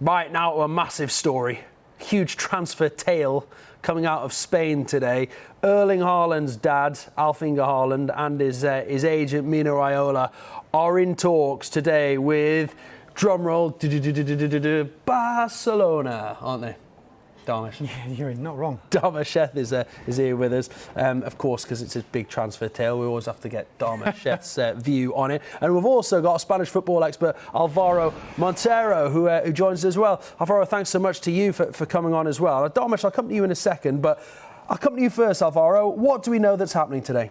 Right, now to a massive story. Huge transfer tale coming out of Spain today. Erling Haaland's dad, Erling Haaland, and his agent, Mino Raiola, are in talks today with, drumroll, Barcelona, aren't they? Darmish. Yeah, you're not wrong. Darmish is here with us, of course, because it's a big transfer tale. We always have to get Darmish's view on it. And we've also got a Spanish football expert, Alvaro Montero, who joins us as well. Alvaro, thanks so much to you for coming on as well. Darmish, I'll come to you in a second, but I'll come to you first, Alvaro. What do we know that's happening today?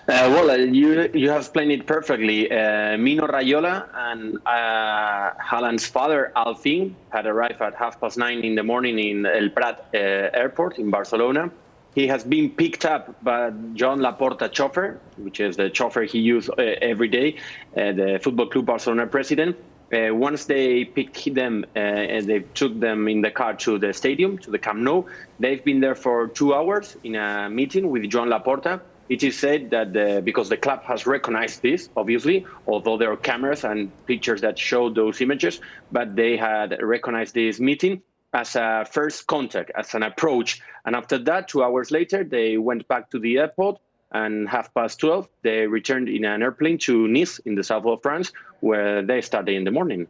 You have explained it perfectly. Mino Raiola and Haaland's father, Alfin, had arrived at 9:30 in the morning in El Prat airport in Barcelona. He has been picked up by Joan Laporta chauffeur, which is the chauffeur he used every day, the Football Club Barcelona president. Once they picked them, they took them in the car to the stadium, to the Camp Nou. They've been there for 2 hours in a meeting with Joan Laporta. It is said that because the club has recognized this, obviously, although there are cameras and pictures that show those images, but they had recognized this meeting as a first contact, as an approach. And after that, 2 hours later, they went back to the airport, and 12:30, they returned in an airplane to Nice in the south of France, where they started in the morning.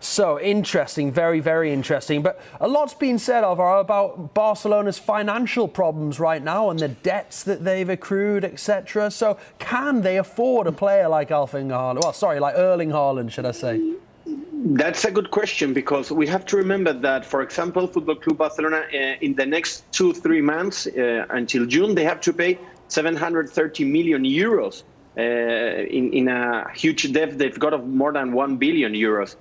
So interesting, very, very interesting. But a lot's been said, Alvaro, about Barcelona's financial problems right now and the debts that they've accrued, etc. So can they afford a player like Erling Haaland? Well, sorry, like Erling Haaland, should I say? That's a good question, because we have to remember that, for example, Football Club Barcelona, in the next 2-3 months until June, they have to pay 730 million euros in a huge debt they've got of more than 1 billion euros.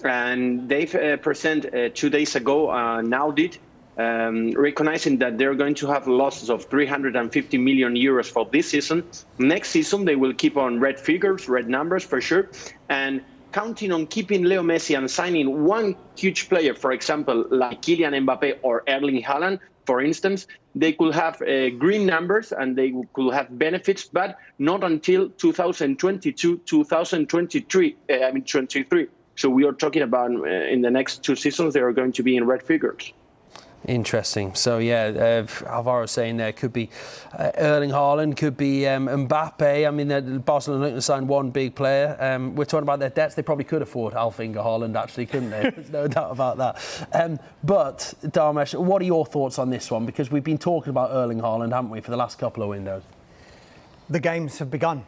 And they've presented 2 days ago an audit recognizing that they're going to have losses of 350 million euros for this season. Next season, they will keep on red figures, red numbers for sure, and counting on keeping Leo Messi and signing one huge player, for example, like Kylian Mbappe or Erling Haaland, for instance, they could have green numbers and they could have benefits, but not until 2022, 2023. 23. So we are talking about in the next 2 seasons, they are going to be in red figures. Interesting. So, yeah, Alvaro saying there could be Erling Haaland, could be Mbappe. I mean, Barcelona looking to sign one big player. We're talking about their debts. They probably could afford Erling Haaland, actually, couldn't they? There's no doubt about that. But, Darmesh, what are your thoughts on this one? Because we've been talking about Erling Haaland, haven't we, for the last couple of windows? The games have begun.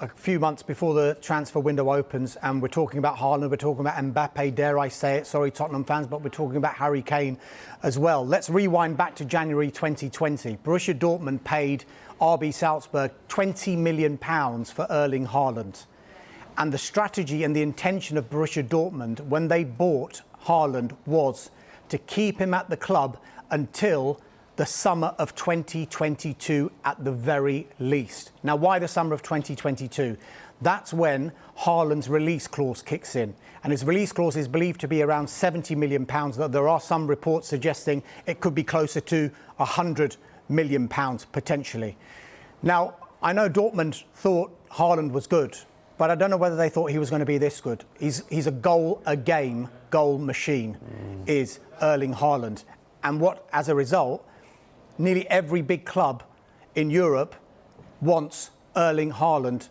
A few months before the transfer window opens, and we're talking about Haaland, we're talking about Mbappe, dare I say it, sorry Tottenham fans, but we're talking about Harry Kane as well. Let's rewind back to January 2020. Borussia Dortmund paid RB Salzburg £20 million for Erling Haaland. And the strategy and the intention of Borussia Dortmund when they bought Haaland was to keep him at the club until the summer of 2022 at the very least. Now, why the summer of 2022? That's when Haaland's release clause kicks in. And his release clause is believed to be around £70 million. There are some reports suggesting it could be closer to £100 million potentially. Now, I know Dortmund thought Haaland was good, but I don't know whether they thought he was going to be this good. He's a goal-a-game goal machine, is Erling Haaland. And what, as a result, nearly every big club in Europe wants Erling Haaland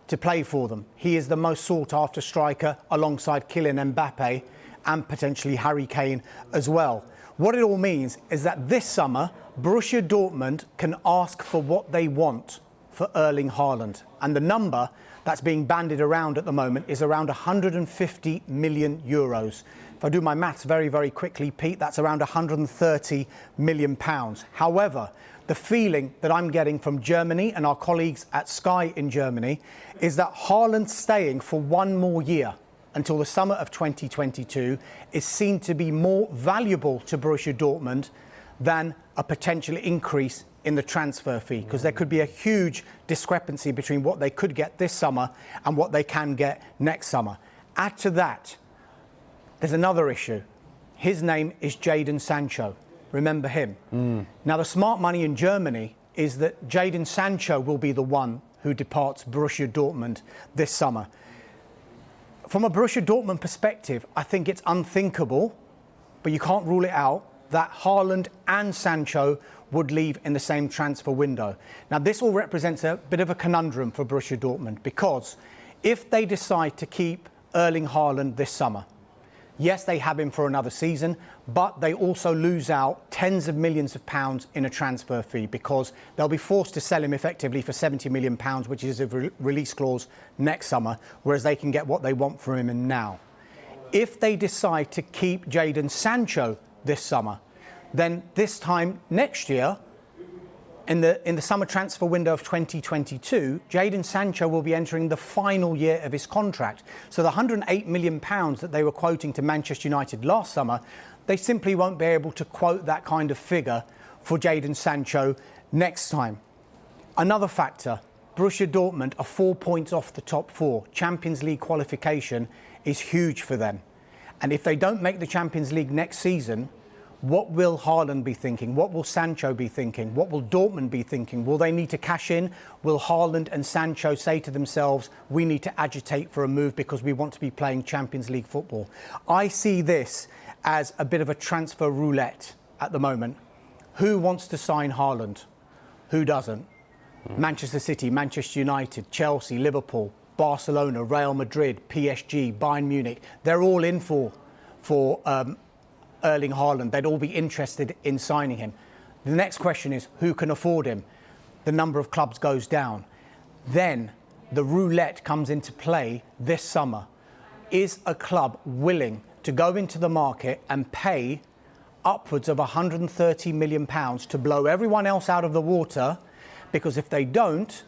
to play for them. He is the most sought-after striker alongside Kylian Mbappe and potentially Harry Kane as well. What it all means is that this summer, Borussia Dortmund can ask for what they want for Erling Haaland. And the number that's being bandied around at the moment is around 150 million euros. If I do my maths very, very quickly, Pete, that's around 130 million pounds. However, the feeling that I'm getting from Germany and our colleagues at Sky in Germany is that Haaland staying for one more year until the summer of 2022 is seen to be more valuable to Borussia Dortmund than a potential increase in the transfer fee, because there could be a huge discrepancy between what they could get this summer and what they can get next summer. Add to that, there's another issue. His name is Jadon Sancho. Remember him? Now, the smart money in Germany is that Jadon Sancho will be the one who departs Borussia Dortmund this summer. from a Borussia Dortmund perspective, I think it's unthinkable, but you can't rule it out, that Haaland and Sancho would leave in the same transfer window. Now, this all represents a bit of a conundrum for Borussia Dortmund, because if they decide to keep Erling Haaland this summer, yes, they have him for another season, but they also lose out tens of millions of pounds in a transfer fee, because they'll be forced to sell him effectively for £70 million, which is a release clause next summer, whereas they can get what they want from him now. If they decide to keep Jadon Sancho this summer, then this time next year, in the summer transfer window of 2022, Jadon Sancho will be entering the final year of his contract. So the £108 million that they were quoting to Manchester United last summer, they simply won't be able to quote that kind of figure for Jadon Sancho next time. Another factor, Borussia Dortmund are 4 points off the top four. Champions League qualification is huge for them. And if they don't make the Champions League next season, what will Haaland be thinking? What will Sancho be thinking? What will Dortmund be thinking? Will they need to cash in? Will Haaland and Sancho say to themselves, we need to agitate for a move because we want to be playing Champions League football? I see this as a bit of a transfer roulette at the moment. Who wants to sign Haaland? Who doesn't? Manchester City, Manchester United, Chelsea, Liverpool, Barcelona, Real Madrid, PSG, Bayern Munich. They're all in for Erling Haaland. They'd all be interested in signing him. The next question is, who can afford him? The number of clubs goes down. Then the roulette comes into play this summer. Is a club willing to go into the market and pay upwards of £130 million to blow everyone else out of the water? Because if they don't,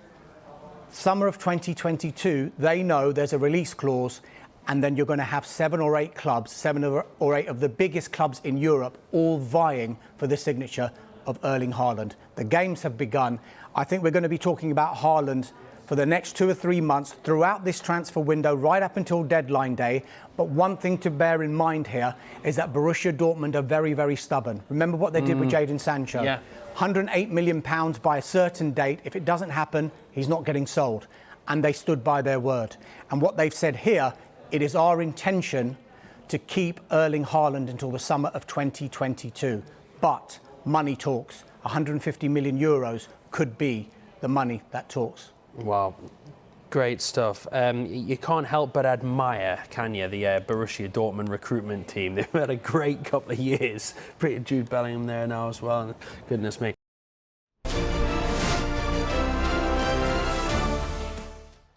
summer of 2022, they know there's a release clause, and then you're going to have 7 or 8 clubs, 7 or 8 of the biggest clubs in Europe, all vying for the signature of Erling Haaland. The games have begun. I think we're going to be talking about Haaland for the next 2 or 3 months throughout this transfer window, right up until deadline day. But one thing to bear in mind here is that Borussia Dortmund are very, very stubborn. Remember what they did with Jadon Sancho? Yeah. £108 million by a certain date. If it doesn't happen, he's not getting sold. And they stood by their word. And what they've said here, it is our intention to keep Erling Haaland until the summer of 2022. But money talks. 150 million euros could be the money that talks. Wow. Great stuff. You can't help but admire, can you, the Borussia Dortmund recruitment team. They've had a great couple of years. Pretty Jude Bellingham there now as well. Goodness me.